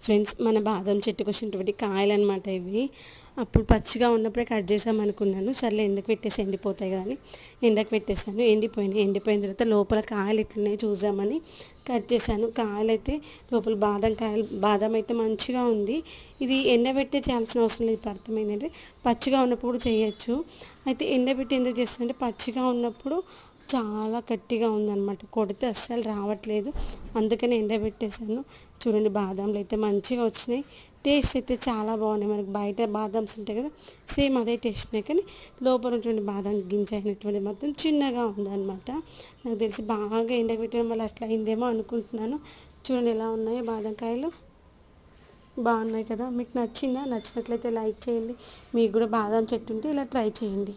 Friends, మన బాదం చెట్టుకు వచ్చినటువంటి కాయలు అనమాట ఇవి. అప్పుడు పచ్చిగా ఉన్నప్పుడే కట్ చేసామనుకున్నాను. సర్లే ఎండకు పెట్టేసి ఎండిపోతాయి కదా అని ఎండకు పెట్టేశాను. ఎండిపోయిన తర్వాత లోపల కాయలు ఎట్లున్నాయో చూద్దామని కట్ చేశాను. కాయలు అయితే లోపల బాదం అయితే మంచిగా ఉంది. ఇది ఎండబెట్టే చేయాల్సిన అవసరం లేదు. ఇప్పుడు అర్థమైందంటే పచ్చిగా ఉన్నప్పుడు కూడా చేయొచ్చు. అయితే ఎండబెట్టి ఎందుకు చేస్తుంటే పచ్చిగా ఉన్నప్పుడు చాలా గట్టిగా ఉందన్నమాట, కొడితే అస్సలు రావట్లేదు. అందుకని ఎండబెట్టేశాను. చూడండి, బాదాంలు అయితే మంచిగా వచ్చినాయి. టేస్ట్ అయితే చాలా బాగున్నాయి. మనకి బయట బాదామ్స్ ఉంటాయి కదా, సేమ్ అదే టేస్ట్ ఉన్నాయి. కానీ లోపల ఉన్నటువంటి బాదం గింజ అయినటువంటి మొత్తం చిన్నగా ఉందన్నమాట. నాకు తెలిసి బాగా ఎండబెట్టడం వల్ల అట్లా అయిందేమో అనుకుంటున్నాను. చూడండి ఎలా ఉన్నాయో బాదం కాయలు, బాగున్నాయి కదా. మీకు నచ్చిందా? నచ్చినట్లయితే లైక్ చేయండి. మీకు కూడా బాదం చెట్టు ఉంటే ఇలా ట్రై చేయండి.